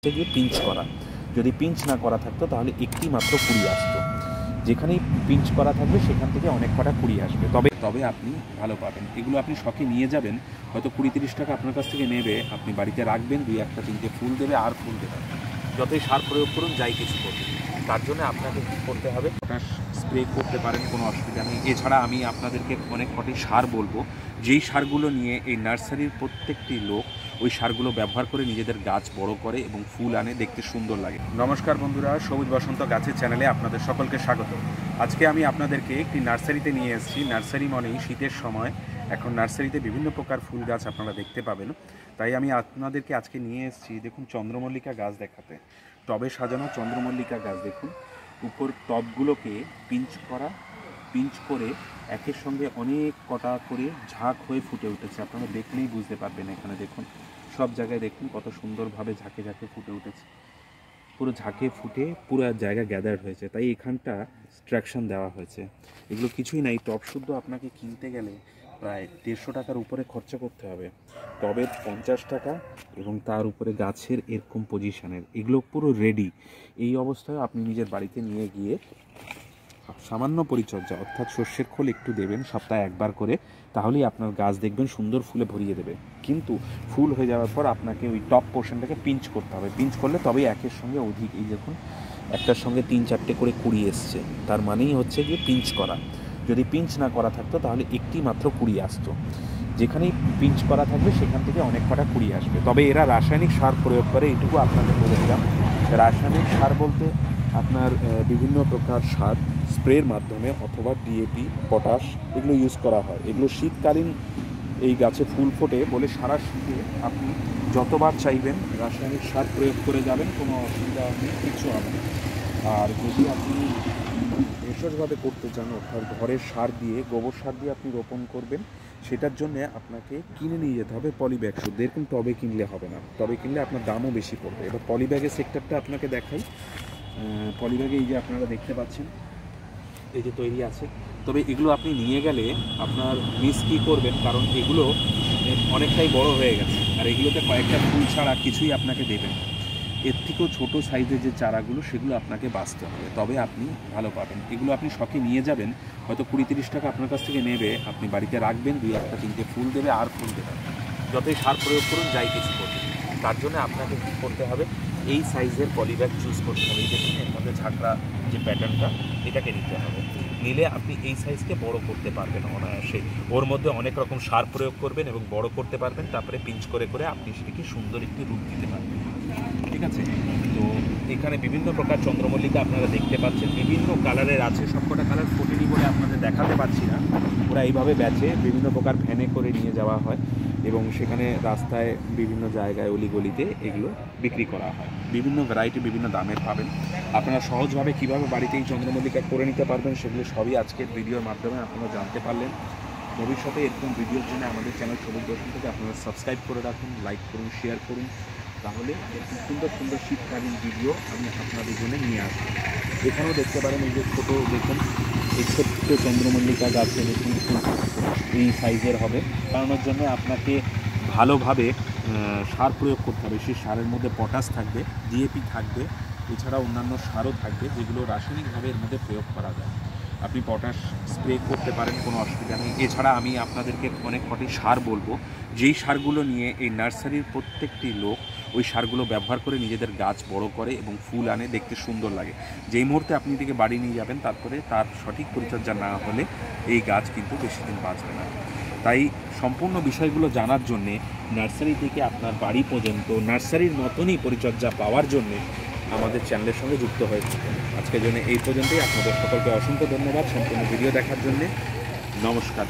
গিয়ে পিঞ্চ করা। যদি পিঞ্চ না করা থাকতো তাহলে একটি মাত্র কুড়ি আসতো। যেখানেই পিঞ্চ করা থাকবে সেখান থেকে অনেক কটা কুড়ি আসবে, তবে আপনি ভালো পাবেন। এগুলো আপনি শখে নিয়ে যাবেন, হয়তো 20-30 টাকা আপনার কাছ থেকে নেবে, আপনি বাড়িতে রাখবেন, 2-1টা 3টে ফুল দেবে আর ফুল দেবে। যতই সার প্রয়োগ করুন, যাই কিছু করুন, তার জন্য আপনাকে কী করতে হবে, পটাশ স্প্রে করতে পারেন, কোনো অসুবিধা নেই। এছাড়া আমি আপনাদেরকে অনেক কটি সার বলবো, যেই সারগুলো নিয়ে এই নার্সারির প্রত্যেকটি লোক ওই সারগুলো ব্যবহার করে নিজেদের গাছ বড় করে এবং ফুল আনে, দেখতে সুন্দর লাগে। নমস্কার বন্ধুরা, সবুজ বসন্ত গাছের চ্যানেলে আপনাদের সকলকে স্বাগত। আজকে আমি আপনাদেরকে একটি নার্সারিতে নিয়ে এসেছি। নার্সারি মানেই শীতের সময়, এখন নার্সারিতে বিভিন্ন প্রকার ফুল গাছ আপনারা দেখতে পাবেন। তাই আমি আপনাদেরকে আজকে নিয়ে এসেছি, দেখুন, চন্দ্রমল্লিকা গাছ দেখাতে। টবে সাজানো চন্দ্রমল্লিকা গাছ দেখুন, উপর টবগুলোকে পিঞ্চ করে একের সঙ্গে অনেক কটা করে ঝাঁক হয়ে ফুটে উঠেছে। আপনারা দেখলেই বুঝতে পারবেন। এখানে দেখুন, সব জায়গায় দেখুন কত সুন্দরভাবে ঝাঁকে ঝাঁকে ফুটে উঠেছে। পুরো ঝাঁকে ফুটে পুরো জায়গা গ্যাদার হয়েছে, তাই এখানটা স্ট্রাকশন দেওয়া হয়েছে। এগুলো কিছুই নাই, টব শুদ্ধ আপনাকে কিনতে গেলে প্রায় 150 টাকার উপরে খরচা করতে হবে। টবের 50 টাকা এবং তার উপরে গাছের এরকম পজিশনের, এগুলো পুরো রেডি। এই অবস্থায় আপনি নিজের বাড়িতে নিয়ে গিয়ে সামান্য পরিচর্যা, অর্থাৎ সর্ষের খোল একটু দেবেন সপ্তাহে একবার করে, তাহলেই আপনার গাছ দেখবেন সুন্দর ফুলে ভরিয়ে দেবে। কিন্তু ফুল হয়ে যাওয়ার পর আপনাকে ওই টপ পোর্শনটাকে পিঞ্চ করতে হবে। পিঞ্চ করলে তবেই একের সঙ্গে অধিক, এই দেখুন একটার সঙ্গে 3-4টে করে কুড়ি এসছে, তার মানেই হচ্ছে গিয়ে পিঞ্চ করা। যদি পিঞ্চ না করা থাকতো তাহলে একটি মাত্র কুড়ি আসতো। যেখানেই পিঞ্চ করা থাকবে সেখান থেকে অনেক কটা কুড়ি আসবে। তবে এরা রাসায়নিক সার প্রয়োগ করে, এটুকু আপনাদের বলে দিলাম। রাসায়নিক সার বলতে আপনার বিভিন্ন প্রকার সার স্প্রের মাধ্যমে অথবা ডিএপি, পটাশ, এগুলো ইউজ করা হয়। এগুলো শীতকালীন এই গাছে ফুল ফোটে বলে সারা শীতে আপনি যতবার চাইবেন রাসায়নিক সার প্রয়োগ করে যাবেন, কোনো অসুবিধা নেই, কিছু হবে না। আর যদি আপনি ভেষজভাবে করতে চান, অর্থাৎ ঘরের সার দিয়ে, গোবর সার দিয়ে আপনি রোপণ করবেন, সেটার জন্যে আপনাকে কিনে নিয়ে যেতে হবে পলিব্যাগ শুদ্ধ। এরকম টবে কিনলে হবে না, টবে কিনলে আপনার দামও বেশি পড়বে। এবার পলিব্যাগের সেক্টরটা আপনাকে দেখাই। পলিব্যাগে এই যে আপনারা দেখতে পাচ্ছেন, এই যে তৈরি আছে। তবে এগুলো আপনি নিয়ে গেলে আপনার মিস কী করবেন, কারণ এগুলো অনেকটাই বড় হয়ে গেছে, আর এগুলোতে কয়েকটা ফুল ছাড়া কিছুই আপনাকে দেবেন। এর থেকেও ছোটো সাইজের যে চারাগুলো, সেগুলো আপনাকে বাঁচতে হবে, তবে আপনি ভালো পাবেন। এগুলো আপনি শখে নিয়ে যাবেন, হয়তো 20-30 টাকা আপনার কাছ থেকে নেবে, আপনি বাড়িতে রাখবেন, 2-1টা 3টে ফুল দেবে আর ফুল দেবে। যতই সার প্রয়োগ করুন, যাই কিছু করুন, তার জন্য আপনাকে কী করতে হবে, এই সাইজের পলিব্যাগ চুজ করতে হবে। এই দেখুন, এর মধ্যে ঝাঁকড়া যে প্যাটার্নটা, এটাকে নিতে হবে। নিলে আপনি এই সাইজকে বড় করতে পারবেন অনায়াসে। ওর মধ্যে অনেক রকম সার প্রয়োগ করবেন এবং বড় করতে পারবেন, তারপরে পিঞ্চ করে করে আপনি সেটাকে সুন্দর একটি রূপ দিতে পারবেন। ঠিক আছে? তো এখানে বিভিন্ন প্রকার চন্দ্রমল্লিকা আপনারা দেখতে পাচ্ছেন, বিভিন্ন কালারের আছে। সবকটা কালার ফোটেনি বলে আপনাদের দেখাতে পারছি না। ওরা এইভাবে বেচে, বিভিন্ন প্রকার ভ্যানে করে নিয়ে যাওয়া হয় এবং সেখানে রাস্তায় বিভিন্ন জায়গায় অলিগলিতে এগুলো বিক্রি করা হয়। বিভিন্ন ভ্যারাইটি, বিভিন্ন দামের পাবেন। আপনারা সহজভাবে কীভাবে বাড়িতে এই চন্দ্রমল্লিকা করে নিতে পারবেন, সেগুলো সবই আজকের ভিডিওর মাধ্যমে আপনারা জানতে পারলেন। ভবিষ্যতে এরকম ভিডিওর জন্য আমাদের চ্যানেল সবুজ দর্শন থেকে আপনারা সাবস্ক্রাইব করে রাখুন, লাইক করুন, শেয়ার করুন, তাহলে এরকম সুন্দর সুন্দর শীতকালীন ভিডিও আমি আপনাদের জন্য নিয়ে আসবো। এখানেও দেখতে পারেন, এই যে ছোটো দেখুন, এই ছোট্ট চন্দ্রমল্লিকা গাছে দেখুন এই সাইজের হবে। কারণের জন্য আপনাকে ভালোভাবে সার প্রয়োগ করতে হবে। সেই সারের মধ্যে পটাশ থাকবে, ডিএপি থাকবে, এছাড়া অন্যান্য সারও থাকবে, যেগুলো রাসায়নিকভাবে এর মধ্যে প্রয়োগ করা যায়। আপনি পটাশ স্প্রে করতে পারেন, কোনো অসুবিধা নেই। এছাড়া আমি আপনাদেরকে অনেক কটি সার বলবো, যেই সারগুলো নিয়ে এই নার্সারির প্রত্যেকটি লোক ওই সারগুলো ব্যবহার করে নিজেদের গাছ বড় করে এবং ফুল আনে, দেখতে সুন্দর লাগে। যেই মুহূর্তে আপনি এদিকে বাড়ি নিয়ে যাবেন, তারপরে তার সঠিক পরিচর্যা না হলে এই গাছ কিন্তু বেশি দিন বাঁচবে না। তাই সম্পূর্ণ বিষয়গুলো জানার জন্যে, নার্সারি থেকে আপনার বাড়ি পর্যন্ত নার্সারির মতনই পরিচর্যা পাওয়ার জন্যে আমাদের চ্যানেলের সঙ্গে যুক্ত হয়ে থাকেন। আজকের জন্য এই পর্যন্তই। আপনাদের সকলকে অসংখ্য ধন্যবাদ সম্পূর্ণ ভিডিও দেখার জন্যে। নমস্কার।